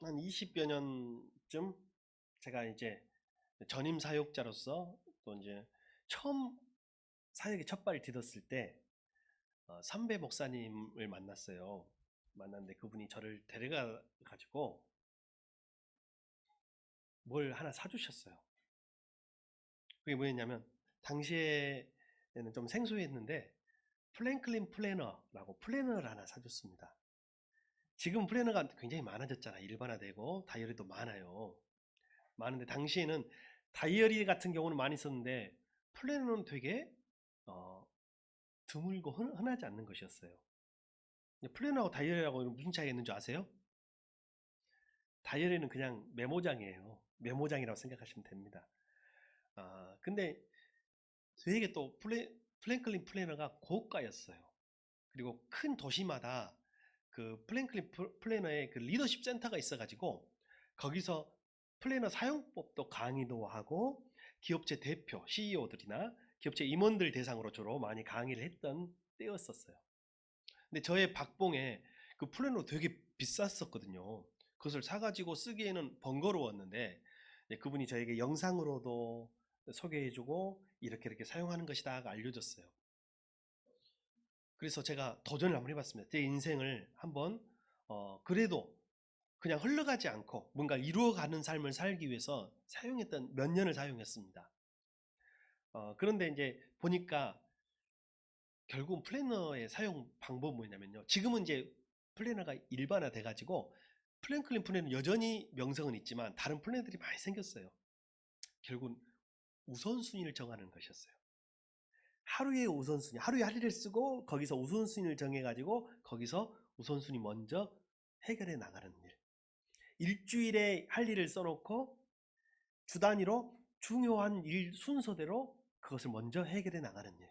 한 20여 년쯤 제가 이제 전임 사역자로서 또 이제 처음 사역에 첫 발을 디뎠을 때 삼배 목사님을 만났어요. 만났는데 그분이 저를 데려가 가지고 뭘 하나 사주셨어요. 그게 뭐였냐면 당시에는 좀 생소했는데 플랭클린 플래너라고 플래너를 하나 사줬습니다. 지금 플래너가 굉장히 많아졌잖아. 일반화되고 다이어리도 많아요. 많은데 당시에는 다이어리 같은 경우는 많이 썼는데 플래너는 되게 어, 드물고 흔하지 않는 것이었어요. 플래너하고 다이어리하고 무슨 차이가 있는 줄 아세요? 다이어리는 그냥 메모장이에요. 메모장이라고 생각하시면 됩니다. 근데 되게 또 플랭클린 플래너가 고가였어요. 그리고 큰 도시마다 그 플랭클린 플래너의 그 리더십 센터가 있어가지고 거기서 플래너 사용법도 강의도 하고 기업체 대표, CEO들이나 기업체 임원들 대상으로 주로 많이 강의를 했던 때였었어요. 근데 저의 박봉에 그 플래너 되게 비쌌었거든요. 그것을 사가지고 쓰기에는 번거로웠는데 그분이 저에게 영상으로도 소개해주고 이렇게 사용하는 것이다 알려줬어요. 그래서 제가 도전을 한번 해봤습니다. 제 인생을 한번 그래도 그냥 흘러가지 않고 뭔가 이루어가는 삶을 살기 위해서 사용했던 몇 년을 사용했습니다. 그런데 이제 보니까 결국 플래너의 사용 방법은 뭐냐면요. 지금은 이제 플래너가 일반화 돼가지고 플랭클린 플래너는 여전히 명성은 있지만 다른 플래너들이 많이 생겼어요. 결국은 우선순위를 정하는 것이었어요. 하루의 우선순위, 하루에 할 일을 쓰고 거기서 우선순위를 정해가지고 거기서 우선순위 먼저 해결해 나가는 일. 일주일에 할 일을 써놓고 주 단위로 중요한 일 순서대로 그것을 먼저 해결해 나가는 일,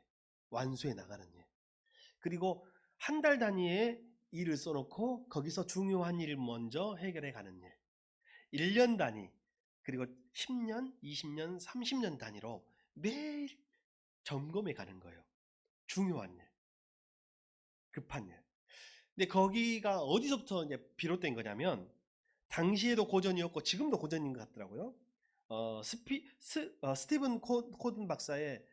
완수해 나가는 일. 그리고 한 달 단위의 일을 써놓고 거기서 중요한 일을 먼저 해결해 가는 일. 1년 단위, 그리고 10년, 20년, 30년 단위로 매일 점검해 가는 거예요. 중요한 일, 급한 일. 근데 거기가 어디서부터 이제 비롯된 거냐면 당시에도 고전이었고 지금도 고전인 것 같더라고요. 스티븐 코든 박사의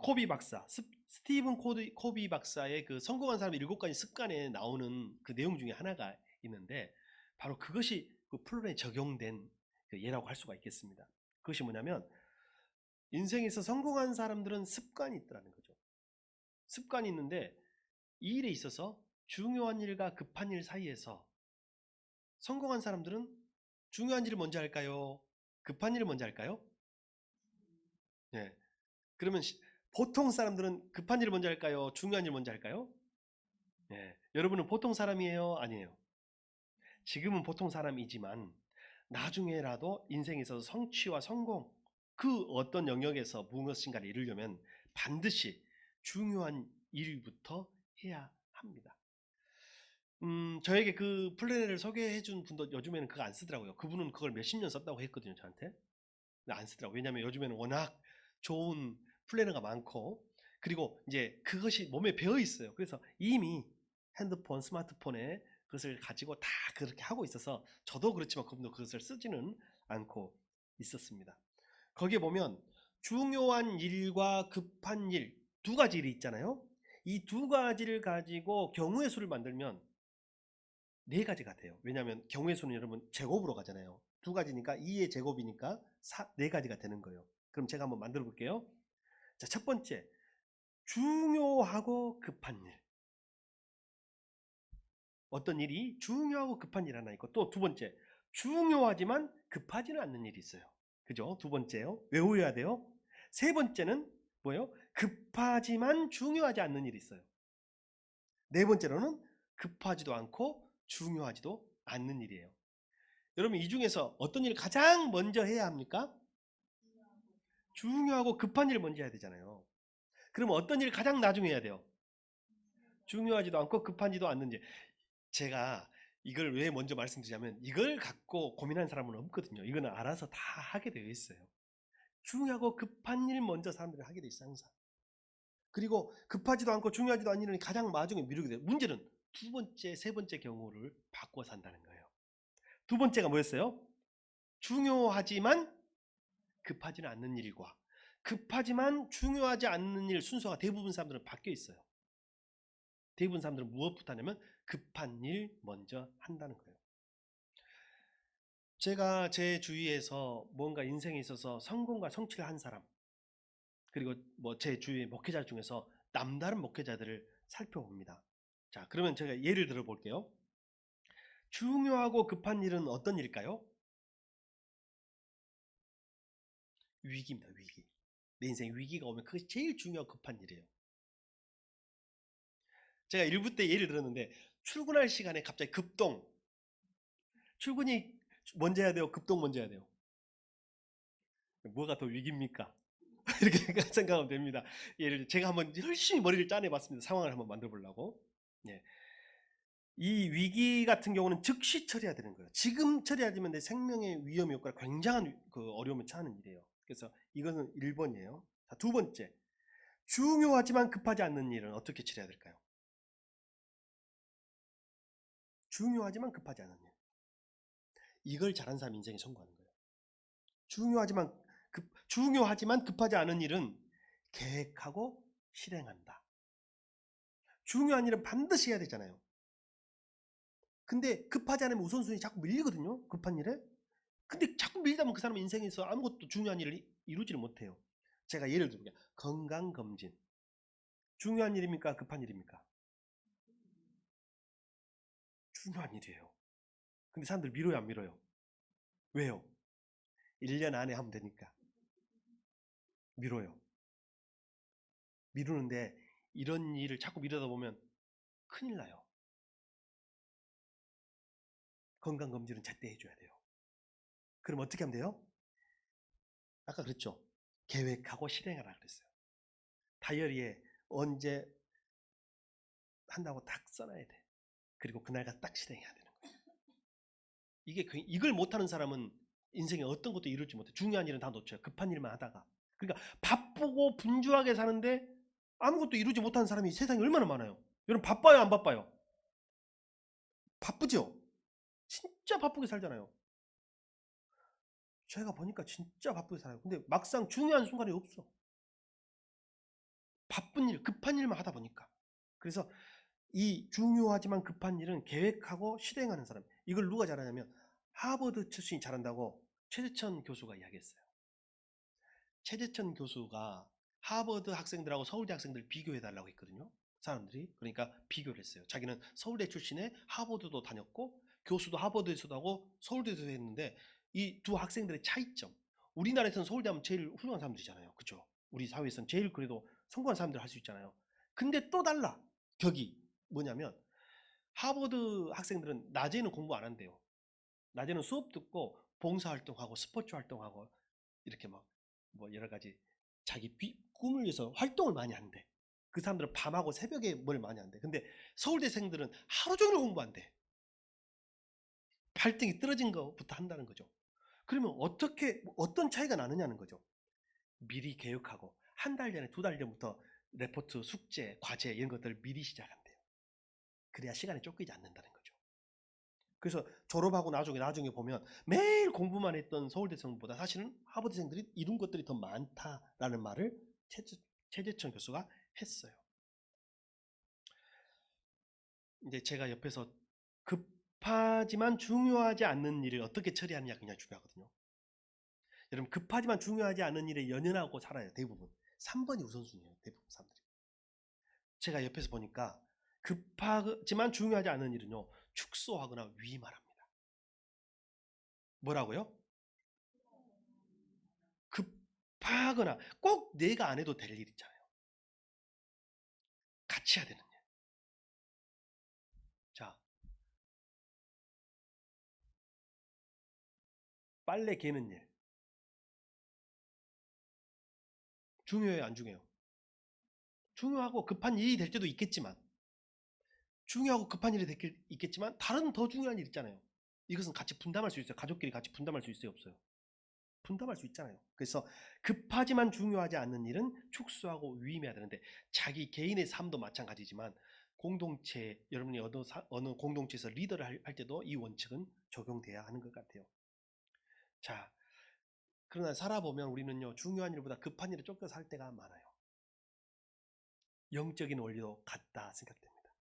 코비 박사, 스티븐 코비 박사의 그 성공한 사람의 7가지 습관에 나오는 그 내용 중에 하나가 있는데 바로 그것이 그 플랜에 적용된 그 예라고 할 수가 있겠습니다. 그것이 뭐냐면 인생에서 성공한 사람들은 습관이 있더라는 거죠. 습관이 있는데 이 일에 있어서 중요한 일과 급한 일 사이에서 성공한 사람들은 중요한 일을 먼저 할까요? 급한 일을 먼저 할까요? 네. 그러면 보통 사람들은 급한 일을 먼저 할까요? 중요한 일을 먼저 할까요? 네. 여러분은 보통 사람이에요? 아니에요? 지금은 보통 사람이지만 나중에라도 인생에 있어서 성취와 성공 그 어떤 영역에서 무엇인가를 이루려면 반드시 중요한 일부터 해야 합니다. 저에게 그 플래너를 소개해 준 분도 요즘에는 그거 안 쓰더라고요. 그분은 그걸 몇십 년 썼다고 했거든요, 저한테. 근데 안 쓰더라고요. 왜냐면 요즘에는 워낙 좋은 플래너가 많고, 그리고 이제 그것이 몸에 배어 있어요. 그래서 이미 핸드폰, 스마트폰에 그것을 가지고 다 그렇게 하고 있어서 저도 그렇지만 그분도 그것을 쓰지는 않고 있었습니다. 거기에 보면 중요한 일과 급한 일 두 가지 일이 있잖아요. 이 두 가지를 가지고 경우의 수를 만들면 네 가지가 돼요. 왜냐하면 경우의 수는 여러분 제곱으로 가잖아요. 두 가지니까 2의 제곱이니까 네 가지가 되는 거예요. 그럼 제가 한번 만들어 볼게요. 자, 첫 번째, 중요하고 급한 일. 어떤 일이 중요하고 급한 일 하나 있고, 또 두 번째, 중요하지만 급하지는 않는 일이 있어요. 그죠? 두 번째요. 외워야 돼요. 세 번째는 뭐예요? 급하지만 중요하지 않는 일이 있어요. 네 번째로는 급하지도 않고 중요하지도 않는 일이에요. 여러분 이 중에서 어떤 일을 가장 먼저 해야 합니까? 중요하고 급한 일을 먼저 해야 되잖아요. 그럼 어떤 일을 가장 나중에 해야 돼요? 중요하지도 않고 급하지도 않는지. 제가 이걸 왜 먼저 말씀드리냐면 이걸 갖고 고민하는 사람은 없거든요. 이거는 알아서 다 하게 되어 있어요. 중요하고 급한 일 먼저 사람들이 하게 돼 있어요, 항상. 그리고 급하지도 않고 중요하지도 않은 일은 가장 마중에 미루게 돼요. 문제는 두 번째, 세 번째 경우를 바꿔 산다는 거예요. 두 번째가 뭐였어요? 중요하지만 급하지는 않는 일과 급하지만 중요하지 않는 일 순서가 대부분 사람들은 바뀌어 있어요. 대부분 사람들은 무엇부터 하냐면 급한 일 먼저 한다는 거예요. 제가 제 주위에서 뭔가 인생에 있어서 성공과 성취를 한 사람, 그리고 뭐 제 주위의 목회자 중에서 남다른 목회자들을 살펴봅니다. 자, 그러면 제가 예를 들어 볼게요. 중요하고 급한 일은 어떤 일일까요? 위기입니다, 위기. 내 인생에 위기가 오면 그게 제일 중요하고 급한 일이에요. 제가 일부 때 예를 들었는데, 출근할 시간에 갑자기 급동, 출근이 먼저 해야 돼요? 급동 먼저 해야 돼요? 뭐가 더 위기입니까? 이렇게 생각하면 됩니다. 예를 들어 제가 한번 열심히 머리를 짜내봤습니다. 상황을 한번 만들어 보려고. 예. 이 위기 같은 경우는 즉시 처리해야 되는 거예요. 지금 처리하면 내 생명의 위험이 없거나 굉장한 그 어려움을 처하는 일이에요. 그래서 이것은 1번이에요. 자, 두 번째. 중요하지만 급하지 않는 일은 어떻게 처리해야 될까요? 중요하지만 급하지 않은 일. 이걸 잘한 사람이 인생에 성공하는 거예요. 중요하지만 급하지 않은 일은 계획하고 실행한다. 중요한 일은 반드시 해야 되잖아요. 근데 급하지 않으면 우선순위 자꾸 밀리거든요. 급한 일에. 근데 자꾸 밀다 보면 그 사람은 인생에서 아무것도 중요한 일을 이루지를 못해요. 제가 예를 들면 건강검진. 중요한 일입니까? 급한 일입니까? 중요한 일이에요. 근데 사람들 미뤄요, 안 미뤄요? 왜요? 1년 안에 하면 되니까. 미뤄요. 미루는데 이런 일을 자꾸 미루다 보면 큰일 나요. 건강검진은 제때 해줘야 돼요. 그럼 어떻게 하면 돼요? 아까 그랬죠? 계획하고 실행하라 그랬어요. 다이어리에 언제 한다고 딱 써놔야 돼. 그리고 그날가 딱 실행해야 되는 거예요. 이걸 못하는 사람은 인생에 어떤 것도 이룰지 못해. 중요한 일은 다 놓쳐요. 급한 일만 하다가. 그러니까 바쁘고 분주하게 사는데 아무것도 이루지 못하는 사람이 세상에 얼마나 많아요. 여러분 바빠요, 안 바빠요? 바쁘죠? 진짜 바쁘게 살잖아요. 제가 보니까 진짜 바쁘게 살아요. 근데 막상 중요한 순간이 없어. 바쁜 일, 급한 일만 하다 보니까. 그래서 이 중요하지만 급한 일은 계획하고 실행하는 사람. 이걸 누가 잘하냐면 하버드 출신이 잘한다고 최재천 교수가 이야기했어요. 최재천 교수가 하버드 학생들하고 서울대 학생들 비교해 달라고 했거든요. 사람들이. 그러니까 비교를 했어요. 자기는 서울대 출신에 하버드도 다녔고 교수도 하버드에서도 하고 서울대에서도 했는데 이 두 학생들의 차이점. 우리나라에서는 서울대 하면 제일 훌륭한 사람들이잖아요. 그죠? 우리 사회에서는 제일 그래도 성공한 사람들 할 수 있잖아요. 근데 또 달라. 격이 뭐냐면 하버드 학생들은 낮에는 공부 안 한대요. 낮에는 수업 듣고 봉사활동하고 스포츠 활동하고 이렇게 막 뭐 여러 가지 자기 꿈을 위해서 활동을 많이 한대. 그 사람들은 밤하고 새벽에 뭘 많이 한대. 근데 서울대생들은 하루 종일 공부한대. 발등이 떨어진 것부터 한다는 거죠. 그러면 어떤 차이가 나느냐는 거죠. 미리 계획하고 한 달 전에, 두 달 전부터 레포트, 숙제, 과제 이런 것들을 미리 시작한대요. 그래야 시간에 쫓기지 않는다는 거죠. 그래서 졸업하고 나중에 보면 매일 공부만 했던 서울대생보다 사실은 하버드생들이 이룬 것들이 더 많다라는 말을 최재천 교수가 했어요. 이제 제가 옆에서 급하지만 중요하지 않는 일을 어떻게 처리하느냐 굉장히 중요하거든요. 여러분 급하지만 중요하지 않은 일에 연연하고 살아요. 대부분 3번이 우선순위예요. 대부분 사람들이. 제가 옆에서 보니까 급하지만 중요하지 않은 일은요 축소하거나 위임하랍니다. 뭐라고요? 급하거나 꼭 내가 안 해도 될 일 있잖아요. 같이 해야 되는 일. 자, 빨래 개는 일. 중요해요, 안 중요해요? 중요하고 급한 일이 될 때도 있겠지만, 중요하고 급한 일이 있겠지만, 다른 더 중요한 일 있잖아요. 이것은 같이 분담할 수 있어요. 가족끼리 같이 분담할 수 있어요, 없어요? 분담할 수 있잖아요. 그래서 급하지만 중요하지 않는 일은 축소하고 위임해야 되는데, 자기 개인의 삶도 마찬가지지만, 공동체, 여러분이 어느 공동체에서 리더를 할 때도 이 원칙은 적용돼야 하는 것 같아요. 자, 그러나 살아보면 우리는요, 중요한 일보다 급한 일에 쫓겨 살 때가 많아요. 영적인 원리도 같다 생각됩니다.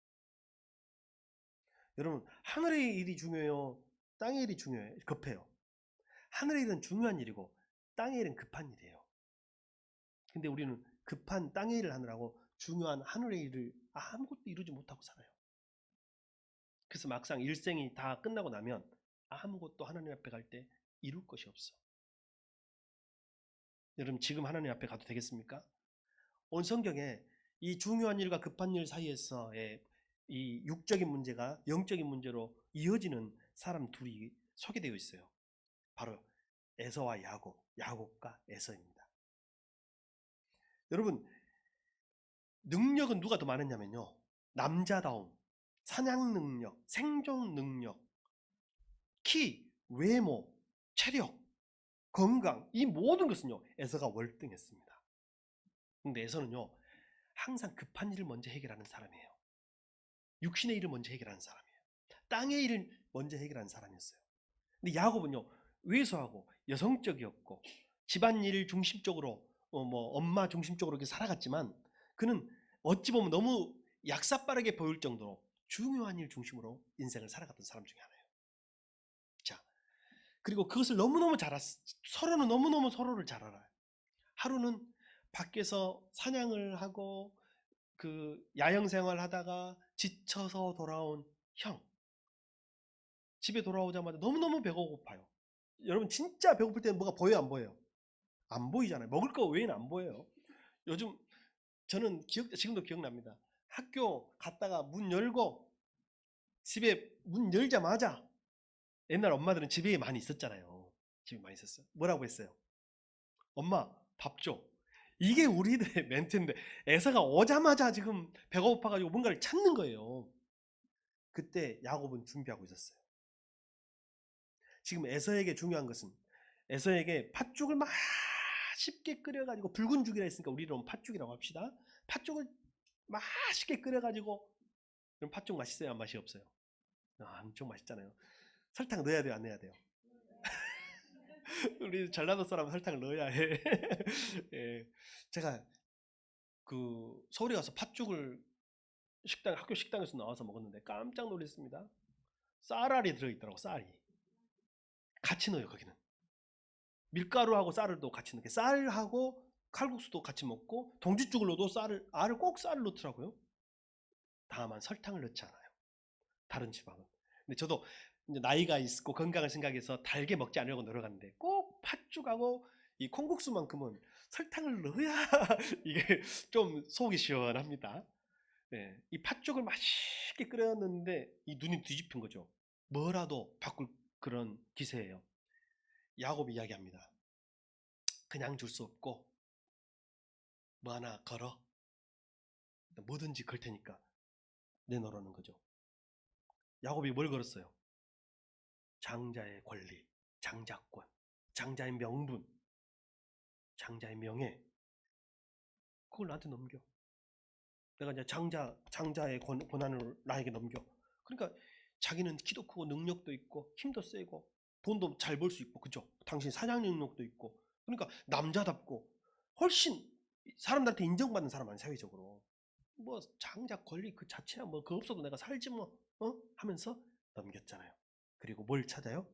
여러분, 하늘의 일이 중요해요? 땅의 일이 중요해요? 급해요. 하늘의 일은 중요한 일이고 땅의 일은 급한 일이에요. 근데 우리는 급한 땅의 일을 하느라고 중요한 하늘의 일을 아무것도 이루지 못하고 살아요. 그래서 막상 일생이 다 끝나고 나면 아무것도 하나님 앞에 갈 때 이룰 것이 없어. 여러분, 지금 하나님 앞에 가도 되겠습니까? 온 성경에 이 중요한 일과 급한 일 사이에서의 이 육적인 문제가 영적인 문제로 이어지는 사람 둘이 소개되어 있어요. 바로 에서와 야곱, 야곱과 에서입니다. 여러분, 능력은 누가 더 많았냐면요, 남자다움, 사냥 능력, 생존 능력, 키, 외모, 체력, 건강, 이 모든 것은요 에서가 월등했습니다. 근데 에서는요 항상 급한 일을 먼저 해결하는 사람이에요. 육신의 일을 먼저 해결하는 사람이에요. 땅의 일을 먼저 해결하는 사람이었어요. 근데 야곱은요 왜소하고 여성적이었고 집안일 중심적으로 뭐 엄마 중심적으로 이렇게 살아갔지만, 그는 어찌 보면 너무 약사빠르게 보일 정도로 중요한 일 중심으로 인생을 살아갔던 사람 중에 하나예요. 자, 그리고 그것을 너무너무 서로는 너무너무 서로를 잘 알아요. 하루는 밖에서 사냥을 하고 그 야영 생활 하다가 지쳐서 돌아온 형, 집에 돌아오자마자 너무너무 배가 고파요. 여러분, 진짜 배고플 때는 뭐가 보여요, 안 보여요? 안 보이잖아요. 먹을 거 외에는 안 보여요. 요즘 저는 지금도 기억납니다. 학교 갔다가 문 열고 집에 문 열자마자, 옛날 엄마들은 집에 많이 있었잖아요. 집에 많이 있었어요. 뭐라고 했어요? 엄마 밥 줘. 이게 우리들의 멘트인데 에서가 오자마자 지금 배가 고파가지고 뭔가를 찾는 거예요. 그때 야곱은 준비하고 있었어요. 지금 에서에게 중요한 것은, 에서에게 팥죽을 맛있게 끓여가지고, 붉은 죽이라 했으니까 우리는 팥죽이라고 합시다. 팥죽을 맛있게 끓여가지고, 그럼 팥죽 맛있어요, 맛이 없어요? 엄청 맛있잖아요. 설탕 넣어야 돼요, 안 넣어야 돼요? 우리 전라도 사람은 설탕을 넣어야 해. 예. 제가 그 서울에 가서 팥죽을 학교 식당에서 나와서 먹었는데 깜짝 놀랐습니다. 쌀알이 들어있더라고, 쌀이. 같이 넣어요, 거기는. 밀가루하고 쌀을 또 같이 넣게, 쌀하고 칼국수도 같이 먹고, 동지죽을 넣어도 알을 꼭 쌀을 넣더라고요. 다만 설탕을 넣지 않아요, 다른 지방은. 근데 저도 이제 나이가 있고 건강을 생각해서 달게 먹지 않으려고 노력하는데, 꼭 팥죽하고 이 콩국수만큼은 설탕을 넣어야 이게 좀 속이 시원합니다. 네, 이 팥죽을 맛있게 끓였는데 이 눈이 뒤집힌 거죠. 뭐라도 바꿀 그런 기세예요. 야곱이 이야기합니다. 그냥 줄 수 없고 뭐 하나 걸어, 뭐든지 걸 테니까 내놓으라는 거죠. 야곱이 뭘 걸었어요? 장자의 권리, 장자권, 장자의 명분, 장자의 명예, 그걸 나한테 넘겨. 내가 이제 장자의 권한을 나에게 넘겨. 그러니까 자기는 키도 크고 능력도 있고 힘도 세고 돈도 잘 벌 수 있고, 그죠? 당신 사냥 능력도 있고, 그러니까 남자답고 훨씬 사람들한테 인정받는 사람 아니야, 사회적으로. 뭐 장자 권리 그 자체야, 뭐 그거 없어도 내가 살지 뭐, 하면서 넘겼잖아요. 그리고 뭘 찾아요?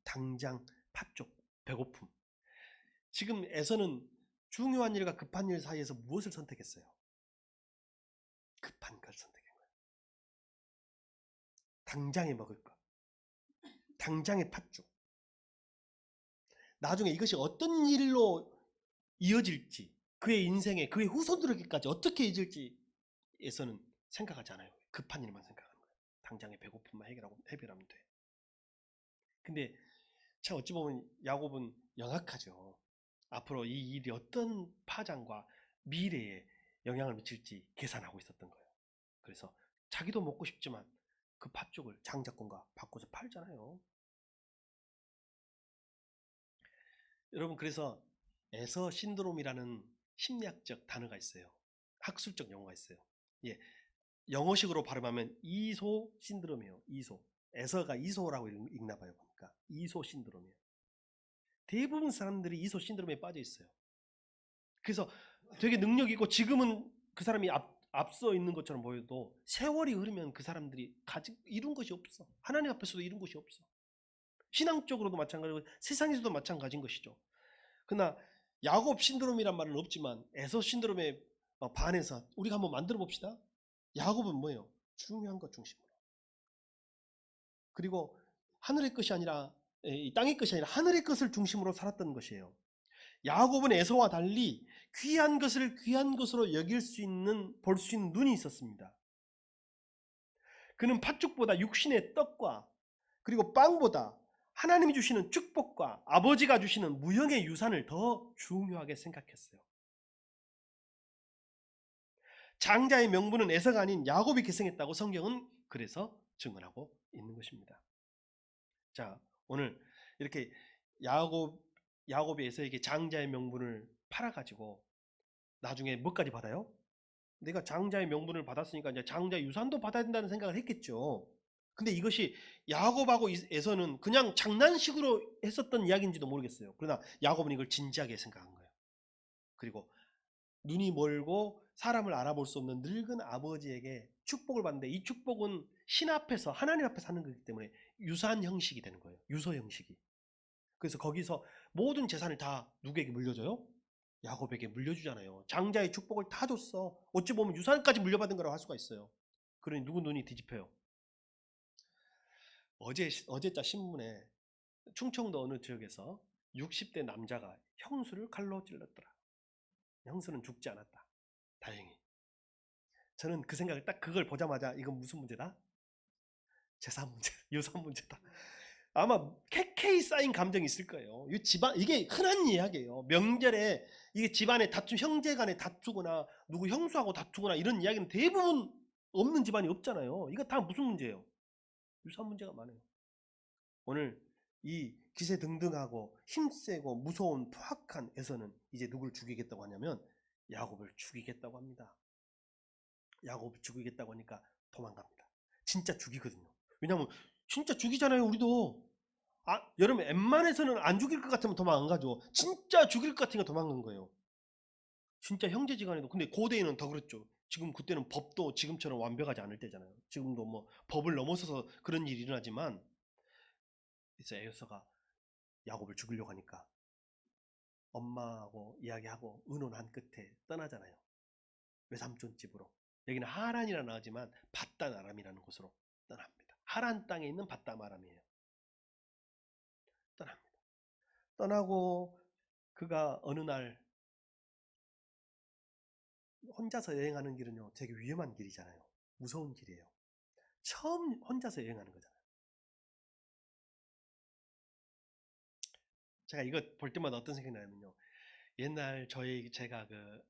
당장 팥죽, 배고픔. 지금 에서는 중요한 일과 급한 일 사이에서 무엇을 선택했어요? 급한 걸 선택한 거예요. 당장에 먹을 것, 당장의 팥죽. 나중에 이것이 어떤 일로 이어질지, 그의 인생에, 그의 후손들에게까지 어떻게 이어질지에서는 생각하지 않아요. 급한 일만 생각하는 거예요. 당장의 배고픔만 해결하면 돼. 근데 참 어찌 보면 야곱은 영악하죠. 앞으로 이 일이 어떤 파장과 미래에 영향을 미칠지 계산하고 있었던 거예요. 그래서 자기도 먹고 싶지만 그 팥죽을 장자권과 바꿔서 팔잖아요. 여러분, 그래서 에서 신드롬이라는 심리학적 단어가 있어요. 학술적 용어가 있어요. 예, 영어식으로 발음하면 이소 신드롬이에요. 이소. 에서가 이소라고 읽나 봐요. 보니까 이소 신드롬이에요. 대부분 사람들이 이소 신드롬에 빠져 있어요. 그래서 되게 능력 있고 지금은 그 사람이 앞서 있는 것처럼 보여도 세월이 흐르면 그 사람들이 이룬 것이 없어. 하나님 앞에서도 이룬 것이 없어. 신앙적으로도 마찬가지고 세상에서도 마찬가지인 것이죠. 그러나 야곱 신드롬이란 말은 없지만 에서 신드롬에 반해서 우리가 한번 만들어 봅시다. 야곱은 뭐예요? 중요한 것 중심으로. 그리고 하늘의 것이 아니라 이 땅의 것이 아니라 하늘의 것을 중심으로 살았던 것이에요. 야곱은 에서와 달리 귀한 것을 귀한 것으로 여길 수 있는 볼 수 있는 눈이 있었습니다. 그는 팥죽보다 육신의 떡과 그리고 빵보다 하나님이 주시는 축복과 아버지가 주시는 무형의 유산을 더 중요하게 생각했어요. 장자의 명분은 에서가 아닌 야곱이 계승했다고 성경은 그래서 증언하고 있는 것입니다. 자, 오늘 이렇게 야곱이 에서에게 장자의 명분을 팔아가지고 나중에 뭐까지 받아요? 내가 장자의 명분을 받았으니까 이제 장자 유산도 받아야 된다는 생각을 했겠죠. 근데 이것이 야곱하고 에서는 그냥 장난식으로 했었던 이야기인지도 모르겠어요. 그러나 야곱은 이걸 진지하게 생각한 거예요. 그리고 눈이 멀고 사람을 알아볼 수 없는 늙은 아버지에게 축복을 받는데 이 축복은 신 앞에서 하나님 앞에서 하는 거기 때문에 유산 형식이 되는 거예요. 유서 형식이. 그래서 거기서 모든 재산을 다 누구에게 물려줘요? 야곱에게 물려주잖아요. 장자의 축복을 다 줬어. 어찌 보면 유산까지 물려받은 거라고 할 수가 있어요. 그러니 누구 눈이 뒤집혀요? 어제자 신문에 충청도 어느 지역에서 60대 남자가 형수를 칼로 찔렀더라. 형수는 죽지 않았다. 다행히. 저는 그 생각을 딱 그걸 보자마자 이건 무슨 문제다? 재산 문제, 유산 문제다. 아마 캐캐이 쌓인 감정이 있을 거예요. 이게 흔한 이야기예요. 명절에 이게 집안에 형제 간에 다투거나 누구 형수하고 다투거나 이런 이야기는 대부분 없는 집안이 없잖아요. 이거 다 무슨 문제예요? 유산 문제가 많아요. 오늘 이 기세등등하고 힘세고 무서운 포악한 에서는 이제 누굴 죽이겠다고 하냐면 야곱을 죽이겠다고 합니다. 야곱을 죽이겠다고 하니까 도망갑니다. 진짜 죽이거든요. 왜냐하면 진짜 죽이잖아요. 우리도. 여러분 웬만해서는 안 죽일 것 같으면 도망 안 가죠. 진짜 죽일 것 같으니까 도망간 거예요. 진짜 형제지간에도. 근데 고대에는 더 그렇죠. 지금 그때는 법도 지금처럼 완벽하지 않을 때잖아요. 지금도 뭐 법을 넘어서서 그런 일이 일어나지만 이제 에서가 야곱을 죽이려고 하니까 엄마하고 이야기하고 의논한 끝에 떠나잖아요. 외삼촌 집으로. 여기는 하란이라 나오지만 밧단 아람이라는 곳으로 떠납니다. 하란 땅에 있는 밧단 아람이에요. 떠납니다. 떠나고 그가 어느 날 혼자서 여행하는 길은요 되게 위험한 길이잖아요. 무서운 길이에요. 처음 혼자서 여행하는 거잖아요. 제가 이거 볼 때마다 어떤 생각이 나냐면요. 옛날 제가 그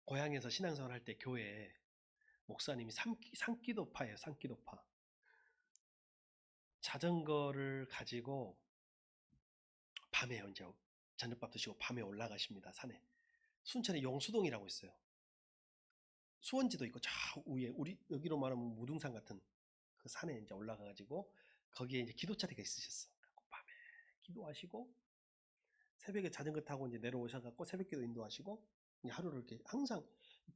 고향에서 신앙생활 할 때 교회에 목사님이 산기도파예요. 산기도파. 자전거를 가지고 밤에 이제 저녁밥 드시고 밤에 올라가십니다. 산에. 순천에 용수동이라고 있어요. 수원지도 있고 저 위에 우리 여기로 말하면 무등산 같은 그 산에 이제 올라가가지고 거기에 이제 기도 자리가 있으셨어. 밤에 기도하시고 새벽에 자전거 타고 이제 내려오셔갖고 새벽기도 인도하시고 하루를 이렇게 항상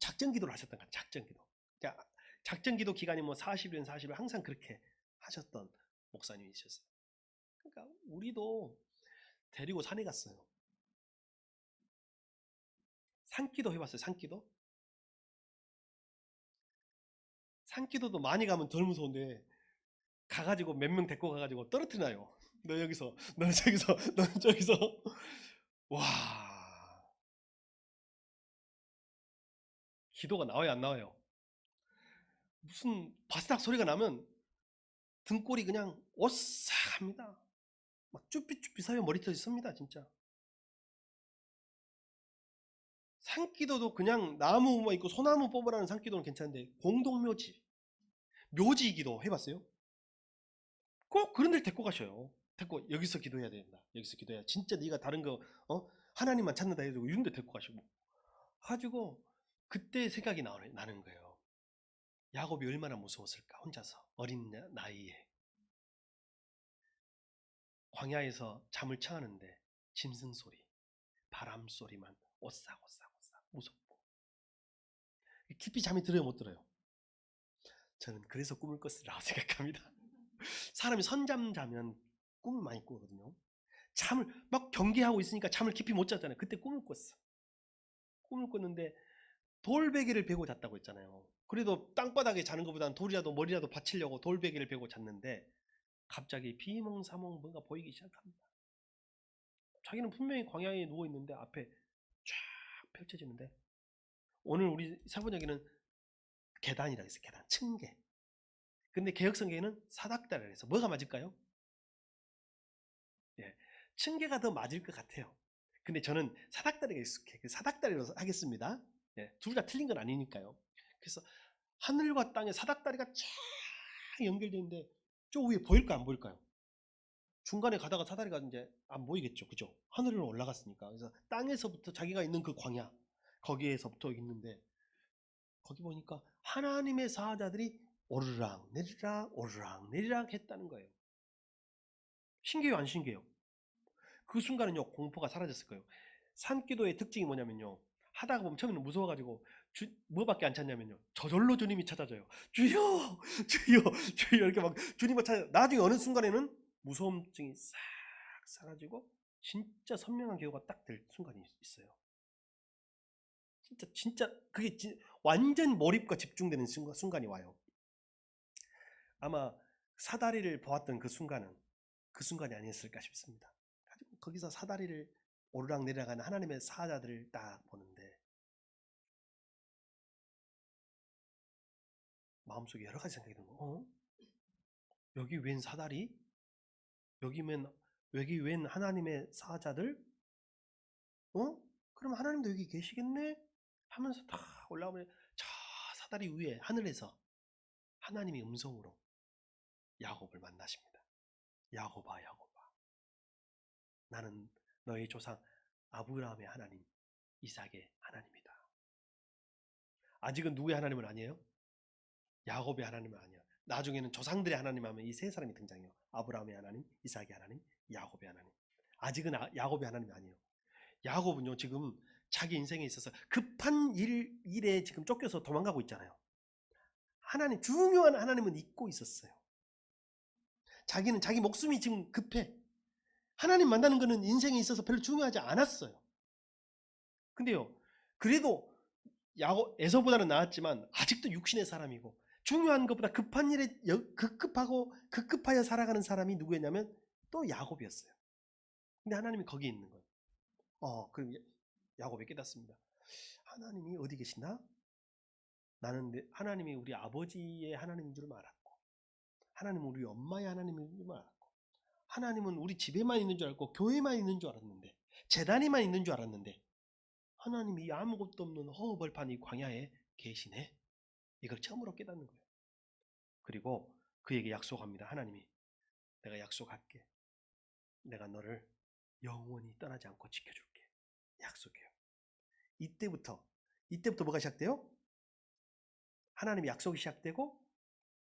작전 기도를 하셨던 것 같아요. 작전 기도. 그러니까 작전 기도 기간이 뭐 40일은 40일 항상 그렇게 하셨던 목사님이셨어요. 그러니까 우리도 데리고 산에 갔어요. 산기도 해봤어요. 산기도? 산기도도 많이 가면 덜 무서운데 가가지고 몇 명 데리고 가가지고 떨어뜨리나요? 너 여기서, 너는 저기서, 너는 저기서. 와, 기도가 나와요, 안 나와요? 무슨 바스락 소리가 나면 등골이 그냥 오싹합니다. 막 쭈삐쭈삐 사요 머리털이 씁니다, 진짜. 산기도도 그냥 나무만 있고 소나무 뽑으라는 산기도는 괜찮은데 공동묘지, 묘지기도 해봤어요? 꼭 그런 데를 데리고 가셔요. 데리고 여기서 기도해야 된다. 여기서 기도해야 진짜 네가 다른 거 하나님만 찾는다 해가지고 이런 데 데리고 가시고 가지고 그때 생각이 나는 거예요. 야곱이 얼마나 무서웠을까. 혼자서 어린 나이에 광야에서 잠을 청하는데 짐승 소리, 바람 소리만 오싹오싹오싹 무섭고 깊이 잠이 들어요, 못 들어요? 저는 그래서 꿈을 꿨으라고 생각합니다. 사람이 선잠 자면 꿈을 많이 꾸거든요. 잠을 막 경계하고 있으니까 잠을 깊이 못 잤잖아요. 그때 꿈을 꿨어. 꿈을 꿨는데 돌베개를 베고 잤다고 했잖아요. 그래도 땅바닥에 자는 것보다는 돌이라도 머리라도 받치려고 돌베개를 베고 잤는데 갑자기 비몽사몽 뭔가 보이기 시작합니다. 자기는 분명히 광야에 누워 있는데 앞에 쫙 펼쳐지는데, 오늘 우리 사번역에는 계단이라 했어요. 계단, 층계. 근데 개혁성경에는 사닥다리라 해서 뭐가 맞을까요? 예, 층계가 더 맞을 것 같아요. 근데 저는 사닥다리가 익숙해. 사닥다리로 하겠습니다. 예, 둘 다 틀린 건 아니니까요. 그래서 하늘과 땅에 사닥다리가 쫙 연결되어 있는데 저 위에 보일까요, 안 보일까요? 중간에 가다가 사다리가 이제 안 보이겠죠, 그죠? 하늘로 올라갔으니까. 그래서 땅에서부터 자기가 있는 그 광야, 거기에서부터 있는데, 거기 보니까 하나님의 사자들이 오르락 내리락 오르락 내리락 했다는 거예요. 신기해요, 안 신기해요? 그 순간은요, 공포가 사라졌을 거예요. 산기도의 특징이 뭐냐면요, 하다가 보면 처음에는 무서워가지고 뭐밖에 안 찾냐면요, 저절로 주님이 찾아져요. 주여 주여 주여 이렇게 막 주님을 찾아. 나중에 어느 순간에는 무서움증이 싹 사라지고 진짜 선명한 기도가 딱 될 순간이 있어요. 진짜 그게 완전 몰입과 집중되는 순간이 와요. 아마 사다리를 보았던 그 순간은 그 순간이 아니었을까 싶습니다. 가지고 거기서 사다리를 오르락 내리락하는 하나님의 사자들을 딱 보는데 마음속에 여러 가지 생각이 드는 거예요. 여기 웬 사다리? 여기 웬 하나님의 사자들? 그럼 하나님도 여기 계시겠네? 하면서 다 올라오면 저 사다리 위에 하늘에서 하나님이 음성으로 야곱을 만나십니다. 야곱아 야곱아, 나는 너의 조상 아브라함의 하나님, 이삭의 하나님이다. 아직은 누구의 하나님은 아니에요? 야곱의 하나님은 아니에요. 나중에는 조상들의 하나님 하면 이 세 사람이 등장해요. 아브라함의 하나님, 이삭의 하나님, 야곱의 하나님. 아직은 야곱의 하나님이 아니에요. 야곱은요, 지금 자기 인생에 있어서 급한 일에 지금 쫓겨서 도망가고 있잖아요. 하나님, 중요한 하나님은 잊고 있었어요. 자기는 자기 목숨이 지금 급해. 하나님 만나는 것은 인생에 있어서 별로 중요하지 않았어요. 근데요, 그래도 에서보다는 나았지만 아직도 육신의 사람이고, 중요한 것보다 급한 일에 급하여 살아가는 사람이 누구였냐면 또 야곱이었어요. 근데 하나님이 거기 있는 거예요. 그럼 야곱이 깨닫습니다. 하나님이 어디 계시나? 나는 하나님이 우리 아버지의 하나님인 줄 알았고, 하나님은 우리 엄마의 하나님인 줄 알았고, 하나님은 우리 집에만 있는 줄 알고 교회만 있는 줄 알았는데, 재단이만 있는 줄 알았는데, 하나님이 아무것도 없는 허허벌판 이 광야에 계시네. 이걸 처음으로 깨닫는 거예요. 그리고 그에게 약속합니다. 하나님이, 내가 약속할게. 내가 너를 영원히 떠나지 않고 지켜줄게. 약속해요. 이때부터 뭐가 시작돼요? 하나님의 약속이 시작되고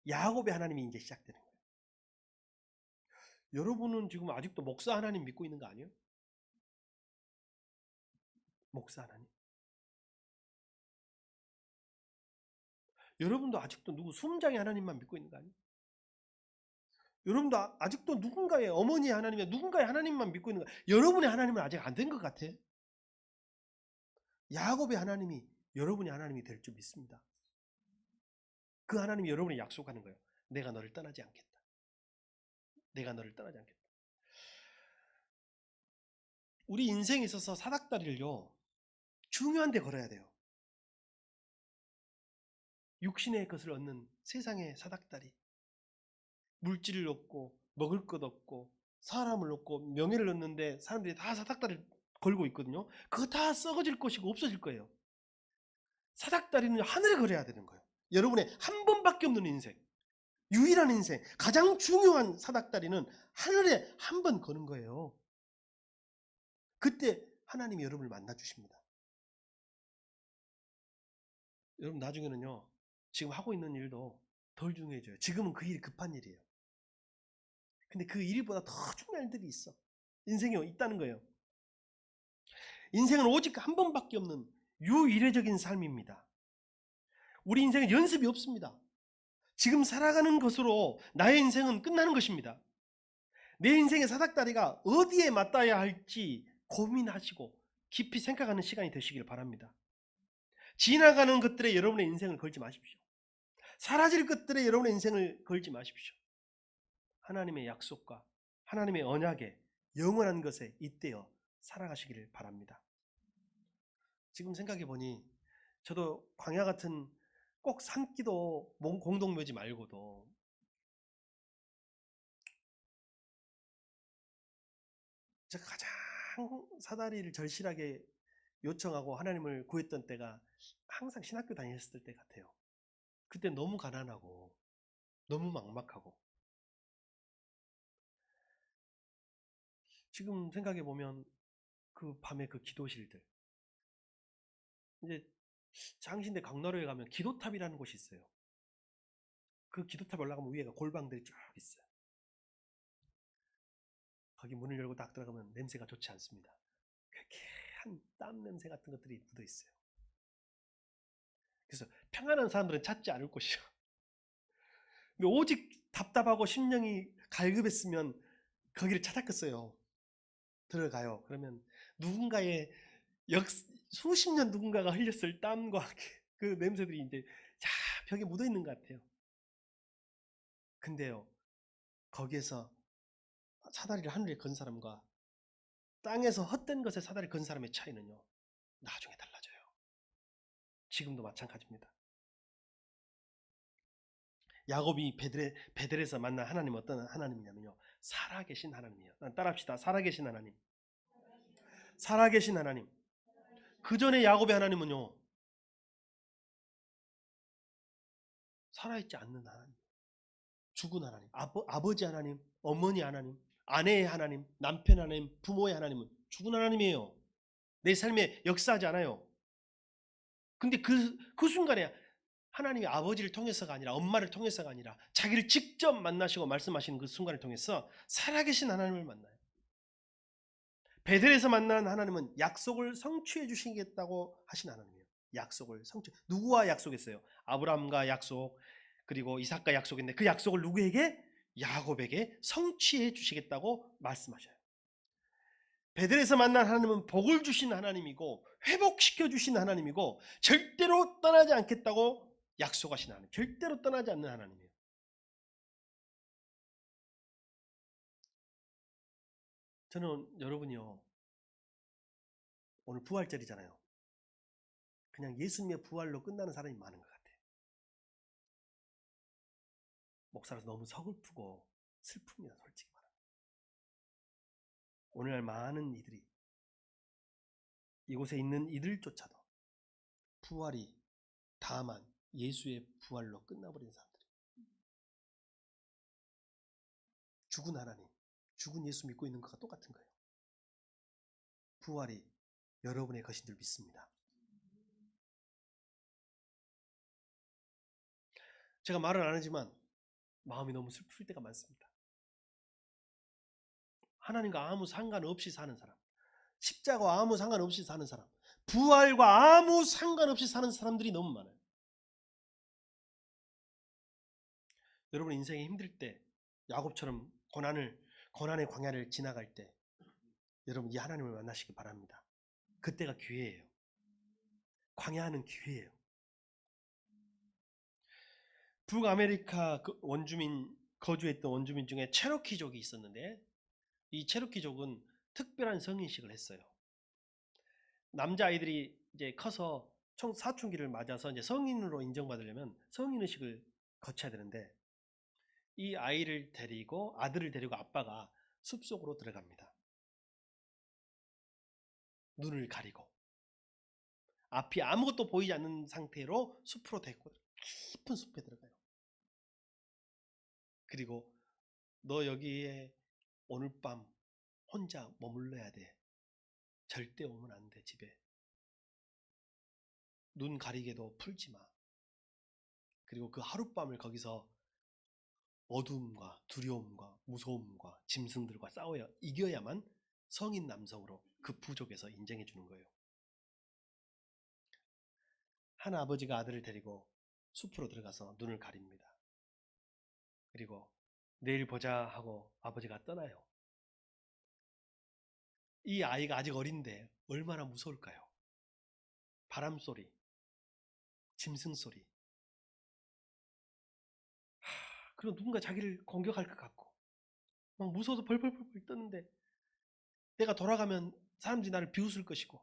야곱의 하나님이 이제 시작되는 거예요. 여러분은 지금 아직도 목사 하나님 믿고 있는 거 아니에요? 목사 하나님. 여러분도 아직도 누구 숨장의 하나님만 믿고 있는 거 아니에요? 여러분도 아직도 누군가의 어머니의 하나님이나 누군가의 하나님만 믿고 있는 거. 여러분의 하나님은 아직 안 된 것 같아. 야곱의 하나님이 여러분의 하나님이 될 줄 믿습니다. 그 하나님이 여러분이 약속하는 거예요. 내가 너를 떠나지 않겠다. 내가 너를 떠나지 않겠다. 우리 인생에 있어서 사닥다리를요, 중요한 데 걸어야 돼요. 육신의 것을 얻는 세상의 사닥다리. 물질을 얻고 먹을 것 얻고 사람을 얻고 명예를 얻는데 사람들이 다 사닥다리를 걸고 있거든요. 그거 다 썩어질 것이고 없어질 거예요. 사닥다리는 하늘에 걸어야 되는 거예요. 여러분의 한 번밖에 없는 인생, 유일한 인생, 가장 중요한 사닥다리는 하늘에 한 번 거는 거예요. 그때 하나님이 여러분을 만나 주십니다. 여러분 나중에는요, 지금 하고 있는 일도 덜 중요해져요. 지금은 그 일이 급한 일이에요. 근데 그 일보다 더 중요한 일들이 있어. 인생이 있다는 거예요. 인생은 오직 한 번밖에 없는 유일회적인 삶입니다. 우리 인생은 연습이 없습니다. 지금 살아가는 것으로 나의 인생은 끝나는 것입니다. 내 인생의 사닥다리가 어디에 맞닿아야 할지 고민하시고 깊이 생각하는 시간이 되시길 바랍니다. 지나가는 것들에 여러분의 인생을 걸지 마십시오. 사라질 것들에 여러분의 인생을 걸지 마십시오. 하나님의 약속과 하나님의 언약에 영원한 것에 잇대어 살아가시기를 바랍니다. 지금 생각해 보니 저도 광야 같은 꼭 산기도 공동묘지 말고도 제가 가장 사다리를 절실하게 요청하고 하나님을 구했던 때가 항상 신학교 다녔을 때 같아요. 그때 너무 가난하고 너무 막막하고, 지금 생각해 보면 그 밤에 그 기도실들, 이제 장신대 강나루에 가면 기도탑이라는 곳이 있어요. 그 기도탑 올라가면 위에가 골방들이 쭉 있어요. 거기 문을 열고 딱 들어가면 냄새가 좋지 않습니다. 쾌쾌한 땀 냄새 같은 것들이 묻어 있어요. 그래서 평안한 사람들은 찾지 않을 곳이요. 근데 오직 답답하고 심령이 갈급했으면 거기를 찾았겠어요. 들어가요. 그러면 누군가의 수십 년 누군가가 흘렸을 땀과 그 냄새들이 이제 벽에 묻어 있는 것 같아요. 근데요, 거기에서 사다리를 하늘에 건 사람과 땅에서 헛된 것에 사다리를 건 사람의 차이는요, 나중에 달라져요. 지금도 마찬가지입니다. 야곱이 베델에서 만난 하나님 어떤 하나님이냐면요, 살아계신 하나님이에요. 따라합시다. 살아계신 하나님. 살아계신 하나님. 그 전에 야곱의 하나님은요, 살아있지 않는 하나님, 죽은 하나님, 아버지 하나님, 어머니 하나님, 아내의 하나님, 남편 하나님, 부모의 하나님은 죽은 하나님이에요. 내 삶에 역사하지 않아요. 근데 그 순간에 하나님이 아버지를 통해서가 아니라, 엄마를 통해서가 아니라 자기를 직접 만나시고 말씀하시는 그 순간을 통해서 살아계신 하나님을 만나요. 베델에서 만난 하나님은 약속을 성취해 주시겠다고 하신 하나님이에요. 약속을 성취. 누구와 약속했어요? 아브라함과 약속, 그리고 이삭과 약속인데 그 약속을 누구에게? 야곱에게 성취해 주시겠다고 말씀하셔요. 베델에서 만난 하나님은 복을 주신 하나님이고 회복시켜 주신 하나님이고 절대로 떠나지 않겠다고 약속하신 하나님, 절대로 떠나지 않는 하나님이에요. 저는 여러분이요, 오늘 부활절이잖아요. 그냥 예수님의 부활로 끝나는 사람이 많은 것 같아요. 목사라서 너무 서글프고 슬픕니다, 솔직히 말하면. 오늘날 많은 이들이, 이곳에 있는 이들조차도 부활이 다만 예수의 부활로 끝나버린 사람들, 죽은 하나님, 죽은 예수 믿고 있는 것과 똑같은 거예요. 부활이 여러분의 것인 줄 믿습니다. 제가 말을 안 하지만 마음이 너무 슬플 때가 많습니다. 하나님과 아무 상관없이 사는 사람, 십자가와 아무 상관없이 사는 사람, 부활과 아무 상관없이 사는 사람들이 너무 많아요. 여러분 인생이 힘들 때, 야곱처럼 고난의 광야를 지나갈 때 여러분 이 하나님을 만나시기 바랍니다. 그때가 기회예요. 광야하는 기회예요. 북아메리카 거주했던 원주민 중에 체로키족이 있었는데, 이 체로키족은 특별한 성인식을 했어요. 남자아이들이 이제 커서 사춘기를 맞아서 이제 성인으로 인정받으려면 성인의식을 거쳐야 되는데, 이 아들을 데리고 아빠가 숲속으로 들어갑니다. 눈을 가리고 앞이 아무것도 보이지 않는 상태로 숲으로 데리고 깊은 숲에 들어가요. 그리고 너 여기에 오늘 밤 혼자 머물러야 돼. 절대 오면 안 돼, 집에. 눈 가리개도 풀지 마. 그리고 그 하룻밤을 거기서 어두움과 두려움과 무서움과 짐승들과 싸워야 이겨야만 성인 남성으로 그 부족에서 인정해 주는 거예요. 한 아버지가 아들을 데리고 숲으로 들어가서 눈을 가립니다. 그리고 내일 보자 하고 아버지가 떠나요. 이 아이가 아직 어린데 얼마나 무서울까요? 바람 소리, 짐승 소리. 그리고 누군가 자기를 공격할 것 같고 막 무서워서 벌벌벌 떠는데 내가 돌아가면 사람들이 나를 비웃을 것이고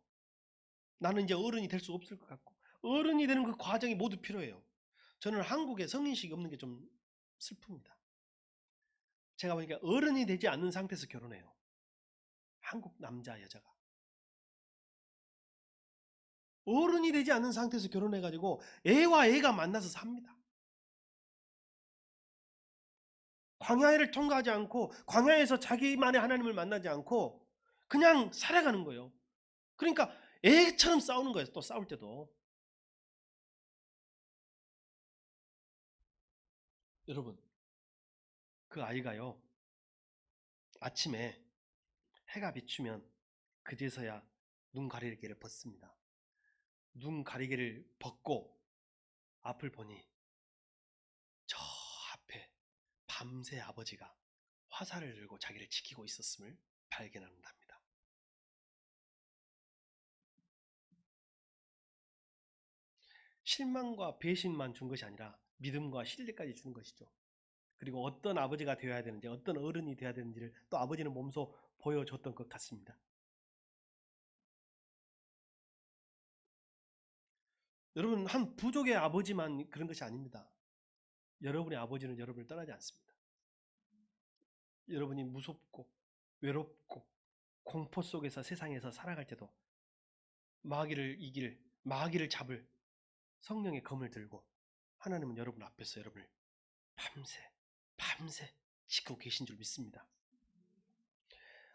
나는 이제 어른이 될 수 없을 것 같고 어른이 되는 그 과정이 모두 필요해요. 저는 한국에 성인식이 없는 게 좀 슬픕니다. 제가 보니까 어른이 되지 않는 상태에서 결혼해요. 한국 남자 여자가 어른이 되지 않는 상태에서 결혼해가지고 애와 애가 만나서 삽니다. 광야를 통과하지 않고 광야에서 자기만의 하나님을 만나지 않고 그냥 살아가는 거예요. 그러니까 애처럼 싸우는 거예요. 또 싸울 때도. 여러분 그 아이가요 아침에 해가 비추면 그제서야 눈 가리개를 벗습니다. 눈 가리개를 벗고 앞을 보니 저 앞에 밤새 아버지가 화살을 들고 자기를 지키고 있었음을 발견한답니다. 실망과 배신만 준 것이 아니라 믿음과 신뢰까지 주는 것이죠. 그리고 어떤 아버지가 되어야 되는지 어떤 어른이 되어야 되는지를 또 아버지는 몸소 보여줬던 것 같습니다. 여러분 한 부족의 아버지만 그런 것이 아닙니다. 여러분의 아버지는 여러분을 떠나지 않습니다. 여러분이 무섭고 외롭고 공포 속에서 세상에서 살아갈 때도 마귀를 이길 마귀를 잡을 성령의 검을 들고 하나님은 여러분 앞에서 여러분을 밤새 지키고 계신 줄 믿습니다.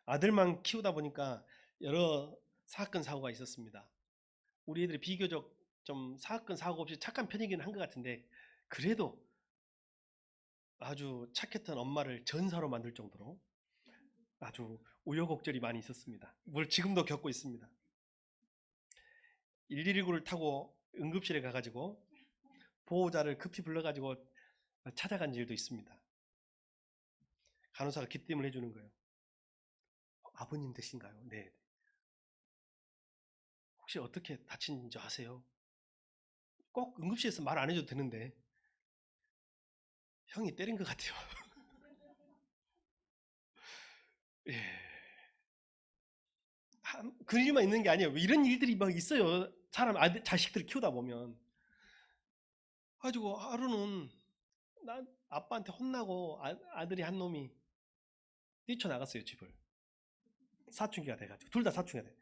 아들만 키우다 보니까 여러 사건 사고가 있었습니다. 우리 애들이 비교적 좀 사건 사고 없이 착한 편이긴 한 것 같은데 그래도 아주 착했던 엄마를 전사로 만들 정도로 아주 우여곡절이 많이 있었습니다. 뭘 지금도 겪고 있습니다. 119를 타고 응급실에 가가지고 보호자를 급히 불러가지고 찾아간 일도 있습니다. 간호사가 기침을 해주는 거예요. 아버님 되신가요? 네. 혹시 어떻게 다친지 아세요? 꼭 응급실에서 말 안 해줘도 되는데 형이 때린 것 같아요. 예. 그 일만 있는 게 아니에요. 이런 일들이 막 있어요. 사람 자식들 키우다 보면. 가지고 하루는 난 아빠한테 혼나고 아들이 한 놈이 뛰쳐나갔어요 집을. 사춘기가 돼가지고 둘 다 사춘기가 돼.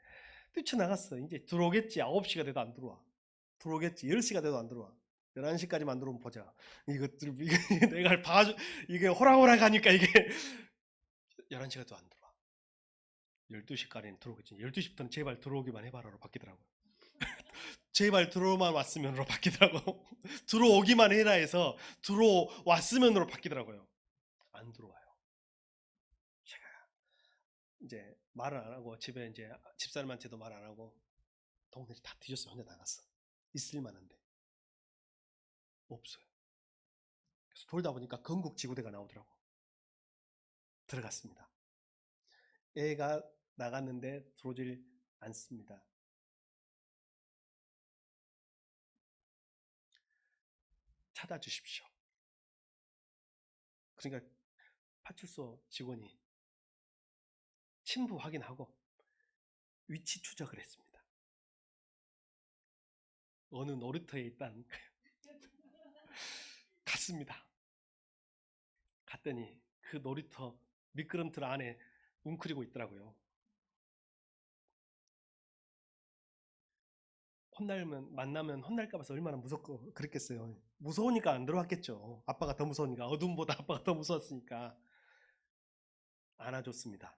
뛰쳐나갔어. 이제 들어오겠지. 9시가 돼도 안 들어와. 들어오겠지. 10시가 돼도 안 들어와. 11시까지만 들어오면 보자. 이것들 이게 내가 봐줘. 이게 호락호락 하니까 이게 11시가 또 안 들어와. 12시까지는 들어오겠지. 12시부터는 제발 들어오기만 해봐라로 바뀌더라고요. 제발 들어오만 왔으면으로 바뀌더라고. 들어오기만 해라 해서 들어왔으면으로 바뀌더라고요. 안 들어와요. 제가 이제 말을 안 하고 집에 이제 집사람한테도 말 안 하고 동네를 다 뒤졌어요. 혼자 나갔어. 있을 만한데 없어요. 그래서 돌다 보니까 건국지구대가 나오더라고. 들어갔습니다. 애가 나갔는데 들어오질 않습니다. 찾아주십시오. 그러니까 파출소 직원이 친부 확인하고 위치 추적을 했습니다. 어느 놀이터에 있단 갔습니다. 갔더니 그 놀이터 미끄럼틀 안에 웅크리고 있더라고요. 만나면 혼날까 봐서 얼마나 무섭고 그랬겠어요. 무서우니까 안 들어왔겠죠. 아빠가 더 무서우니까. 어둠보다 아빠가 더 무서웠으니까. 안아줬습니다.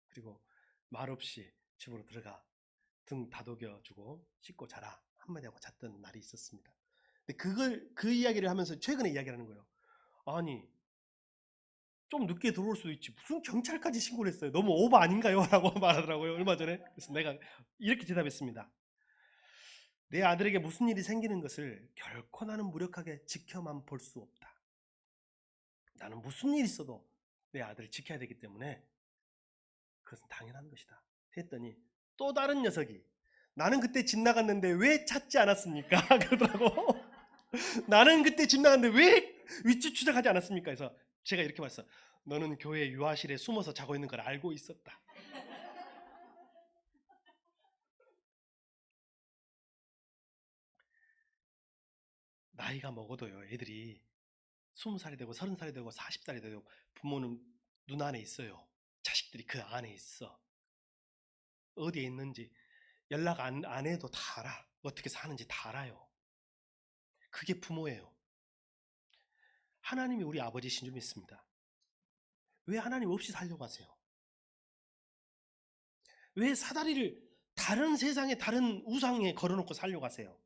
그리고 말없이 집으로 들어가 등 다독여주고 씻고 자라 한마디 하고 잤던 날이 있었습니다. 근데 그 이야기를 하면서 최근에 이야기를 하는 거예요. 아니, 좀 늦게 들어올 수도 있지. 무슨 경찰까지 신고를 했어요. 너무 오버 아닌가요? 라고 말하더라고요. 얼마 전에. 그래서 내가 이렇게 대답했습니다. 내 아들에게 무슨 일이 생기는 것을 결코 나는 무력하게 지켜만 볼 수 없다. 나는 무슨 일이 있어도 내 아들을 지켜야 되기 때문에 그것은 당연한 것이다. 했더니 또 다른 녀석이 나는 그때 집 나갔는데 왜 찾지 않았습니까? 그러더라고. 나는 그때 집 나갔는데 왜 위치 추적하지 않았습니까? 그래서 제가 이렇게 말했어. 너는 교회 유아실에 숨어서 자고 있는 걸 알고 있었다. 나이가 먹어도요, 애들이 20살이 되고 30살이 되고 40살이 되고 부모는 눈 안에 있어요. 자식들이 그 안에 있어. 어디에 있는지 연락 안 해도 다 알아. 어떻게 사는지 다 알아요. 그게 부모예요. 하나님이 우리 아버지신 줄 믿습니다. 왜 하나님 없이 살려고 하세요? 왜 사다리를 다른 세상에 다른 우상에 걸어놓고 살려고 하세요?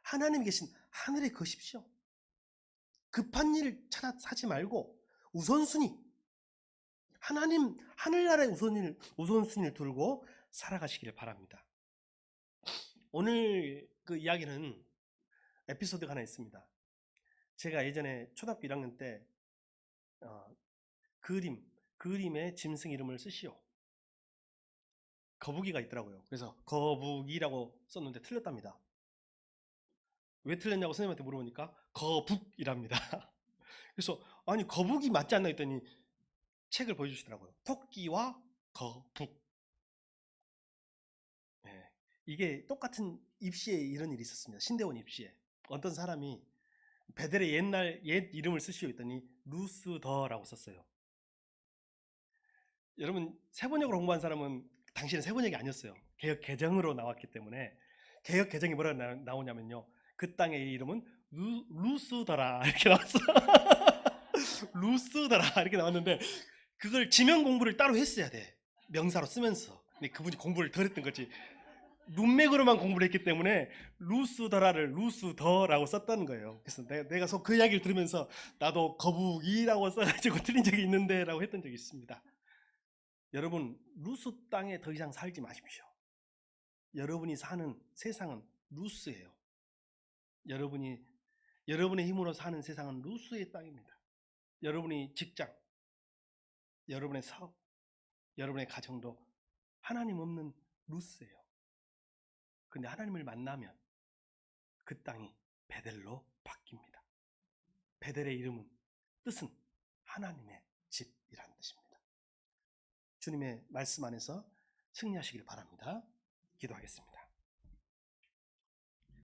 하나님이 계신 하늘에 거십시오. 급한 일을 찾아 사지 말고 우선순위, 하나님 하늘나라의 우선순위를 두고 살아가시기를 바랍니다. 오늘 그 이야기는 에피소드가 하나 있습니다. 제가 예전에 초등학교 1학년 때 그림에 짐승 이름을 쓰시오. 거북이가 있더라고요. 그래서 거북이라고 썼는데 틀렸답니다. 왜 틀렸냐고 선생님한테 물어보니까 거북이랍니다. 그래서 아니 거북이 맞지 않나 했더니 책을 보여주시더라고요. 토끼와 거북. 네. 이게 똑같은 입시에 이런 일이 있었습니다. 신대원 입시에 어떤 사람이 베델의 옛 이름을 쓰시오 했더니 루스더라고 썼어요. 여러분 세번역으로 공부한 사람은 당시는 세번역이 아니었어요. 개혁 개정으로 나왔기 때문에 개혁 개정이 뭐라 나오냐면요. 그 땅의 이름은 루스더라 이렇게 나왔어. 루스더라 이렇게 나왔는데 그걸 지명 공부를 따로 했어야 돼. 명사로 쓰면서. 근데 그분이 공부를 덜 했던 거지. 문맥으로만 공부를 했기 때문에 루스더라를 루스더라고 썼다는 거예요. 그래서 내가 그 이야기를 들으면서 나도 거북이라고 써가지고 틀린 적이 있는데 라고 했던 적이 있습니다. 여러분 루스 땅에 더 이상 살지 마십시오. 여러분이 사는 세상은 루스예요. 여러분의 힘으로 사는 세상은 루스의 땅입니다. 여러분이 직장, 여러분의 사업, 여러분의 가정도 하나님 없는 루스예요. 근데 하나님을 만나면 그 땅이 베델로 바뀝니다. 베델의 뜻은 하나님의 집이라는 뜻입니다. 주님의 말씀 안에서 승리하시길 바랍니다. 기도하겠습니다.